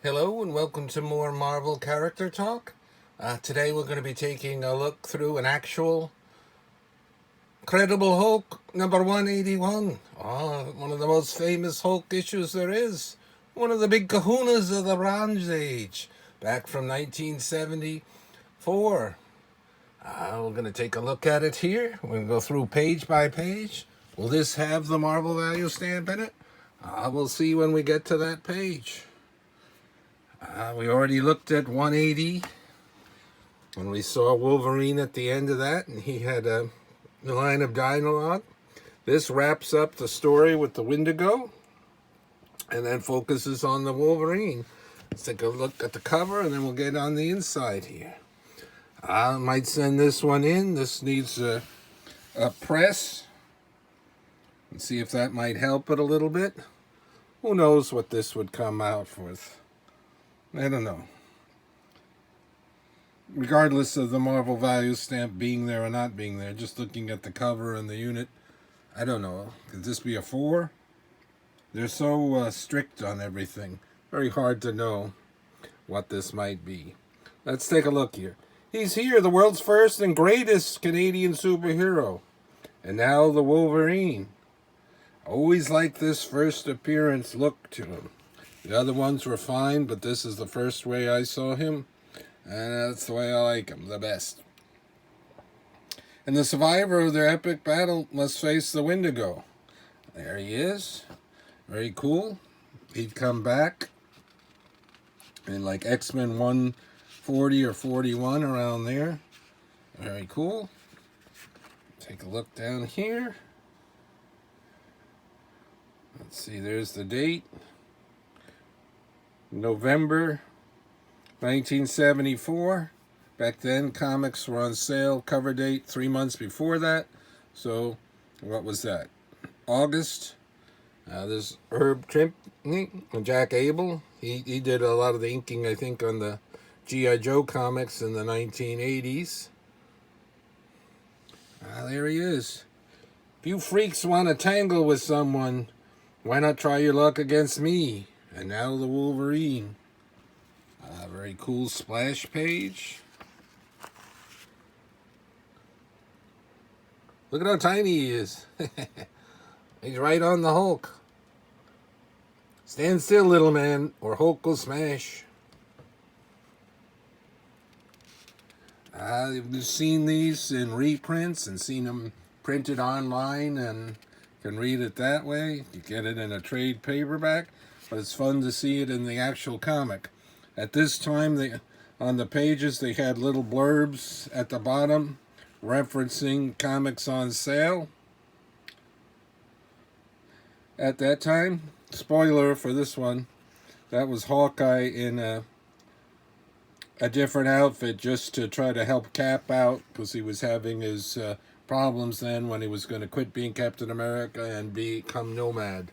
Hello and welcome to more Marvel Character Talk. Today we're going to be taking a look through an actual Credible Hulk number 181. One of the most famous Hulk issues there is. One of the big kahunas of the Bronze Age, back from 1974. We're going to take a look at it here. We're going to go through page by page. Will this have the Marvel value stamp in it? We'll see when we get to that page. We already looked at 180, and we saw Wolverine at the end of that, and he had a line of dialogue. This wraps up the story with the Wendigo, and then focuses on the Wolverine. Let's take a look at the cover, and then we'll get on the inside here. I might send this one in. This needs a press. And see if that might help it a little bit. Who knows what this would come out with. I don't know. Regardless of the Marvel value stamp being there or not being there, just looking at the cover and the unit, I don't know. Could this be a 4? They're so strict on everything. Very hard to know what this might be. Let's take a look here. He's here, the world's first and greatest Canadian superhero. And now the Wolverine. Always liked this first appearance look to him. The other ones were fine, but this is the first way I saw him. And that's the way I like him, the best. And the survivor of their epic battle must face the Wendigo. There he is. Very cool. He'd come back in like X-Men 140 or 41, around there. Very cool. Take a look down here. Let's see, there's the date. November 1974. Back then, comics were on sale. Cover date 3 months before that. So, what was that? August. There's Herb Trimp and Jack Abel. He did a lot of the inking, I think, on the G.I. Joe comics in the 1980s. There he is. If you freaks want to tangle with someone, why not try your luck against me? And now the Wolverine. Very cool splash page. Look at how tiny he is. He's right on the Hulk. Stand still, little man, or Hulk will smash. You've seen these in reprints and seen them printed online and can read it that way. You get it in a trade paperback. But it's fun to see it in the actual comic. At this time, on the pages, they had little blurbs at the bottom referencing comics on sale. At that time, spoiler for this one, that was Hawkeye in a different outfit just to try to help Cap out because he was having his problems then when he was going to quit being Captain America and become Nomad.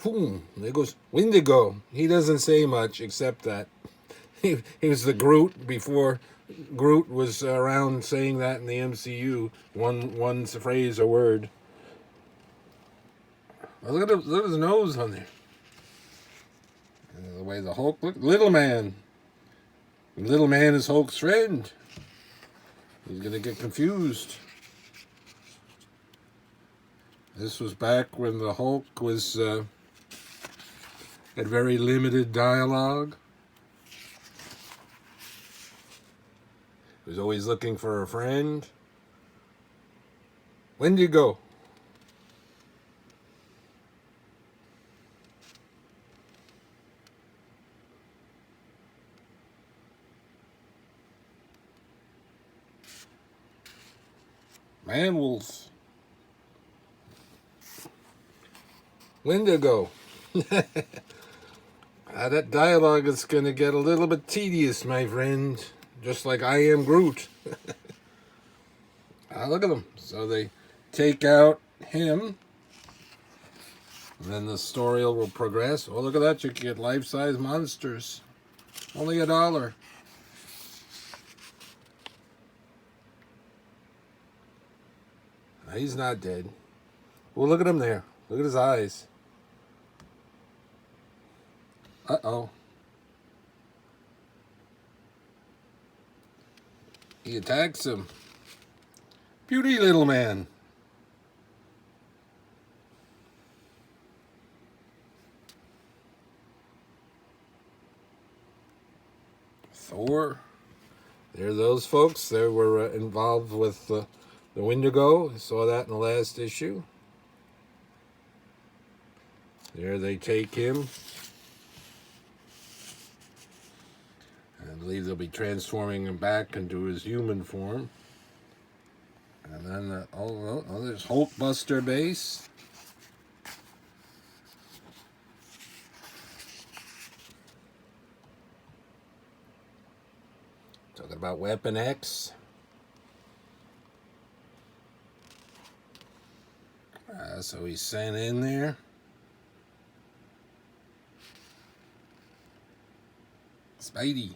Boom, there goes Wendigo. He doesn't say much except that he was the Groot before Groot was around saying that in the MCU. One phrase, a word. Well, look at his nose on there. And the way the Hulk looked. Little man. Little man is Hulk's friend. He's going to get confused. This was back when the Hulk was... had very limited dialogue. He was always looking for a friend. Wendigo. Man-Wolf. Wendigo. That dialogue is going to get a little bit tedious, my friend. Just like I am Groot. Look at them. So they take out him. And then the story will progress. Oh, look at that. You can get life-size monsters. Only $1. He's not dead. Well, look at him there. Look at his eyes. Uh-oh. He attacks him. Beauty, little man. Thor. There are those folks. They were involved with the Wendigo. I saw that in the last issue. There they take him. I believe they'll be transforming him back into his human form. And then, there's Hulkbuster base. Talking about Weapon X. So he's sent in there. Spidey.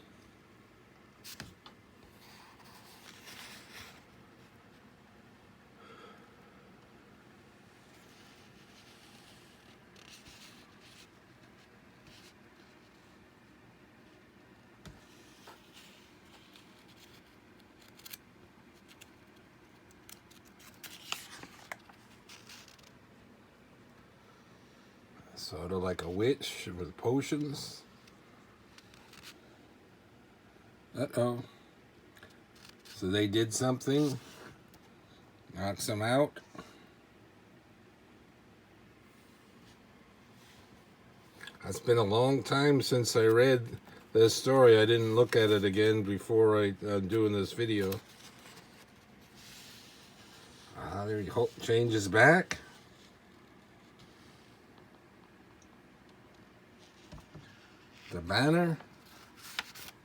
Sort of like a witch with potions. Uh-oh. So they did something. Knocks him out. It's been a long time since I read this story. I didn't look at it again before I'm doing this video. There he changes back. The banner.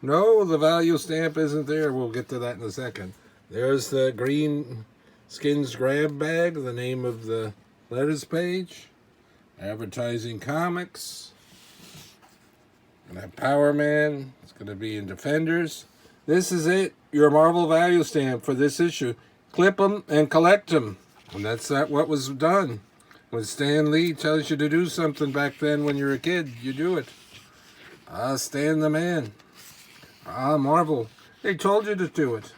No, the value stamp isn't there. We'll get to that in a second. There's the green skins grab bag, the name of the letters page. Advertising comics. Gonna have Power Man. It's gonna be in Defenders. This is it. Your Marvel value stamp for this issue. Clip them and collect them. And that's what was done. When Stan Lee tells you to do something back then when you're a kid, you do it. Stan the man. Marvel. They told you to do it.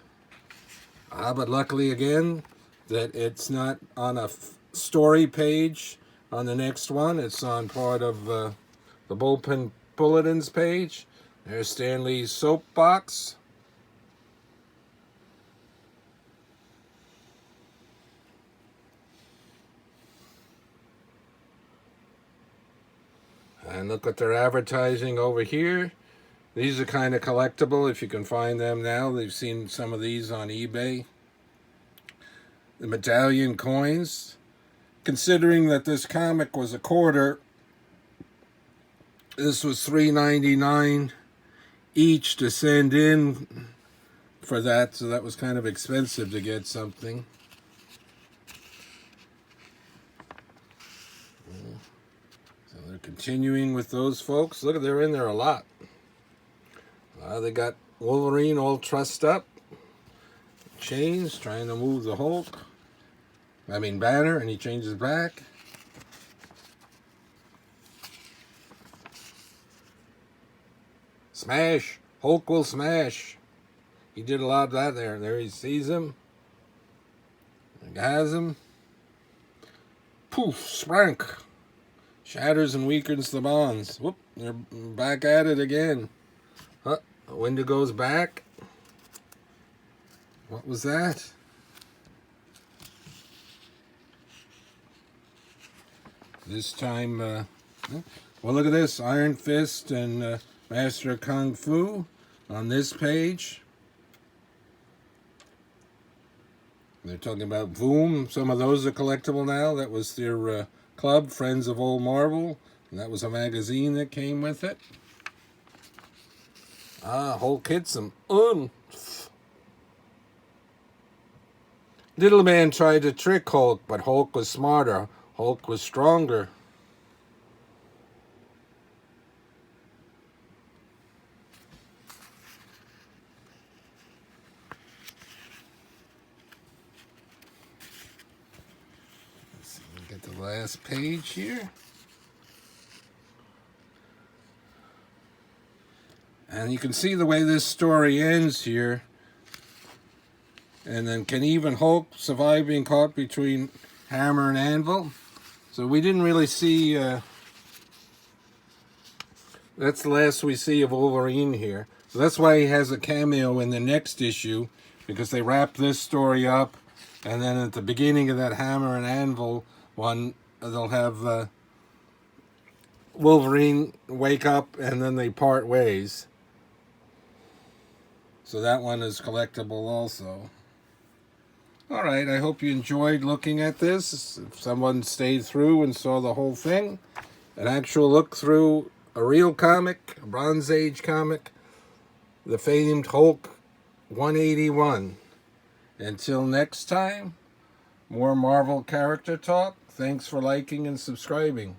But luckily again, that it's not on a story page on the next one. It's on part of the Bullpen Bulletins page. There's Stan Lee's soapbox. And look at their advertising over here. These are kind of collectible if you can find them now. They've seen some of these on eBay. The medallion coins. Considering that this comic was a quarter, this was $3.99 each to send in for that, so that was kind of expensive to get something. So they're continuing with those folks. Look, they're in there a lot. They got Wolverine all trussed up. Chains, trying to move the Hulk. Banner, and he changes back. Smash. Hulk will smash. He did a lot of that there. There he sees him. He has him. Poof, sprank. Shatters and weakens the bonds. Whoop, they're back at it again. Wendigo's back. What was that? This time, well, look at this. Iron Fist and Master of Kung Fu on this page. They're talking about Voom. Some of those are collectible now. That was their club, Friends of Old Marvel. And that was a magazine that came with it. Hulk hits him. Little man tried to trick Hulk, but Hulk was smarter. Hulk was stronger. Let's see, get the last page here. And you can see the way this story ends here. And then, can even Hulk survive being caught between hammer and anvil? So we didn't really see, that's the last we see of Wolverine here. So that's why he has a cameo in the next issue, because they wrap this story up, and then at the beginning of that hammer and anvil one, they'll have Wolverine wake up, and then they part ways. So that one is collectible also. Alright, I hope you enjoyed looking at this. If someone stayed through and saw the whole thing, an actual look through a real comic, a Bronze Age comic, the famed Hulk 181. Until next time, more Marvel character talk. Thanks for liking and subscribing.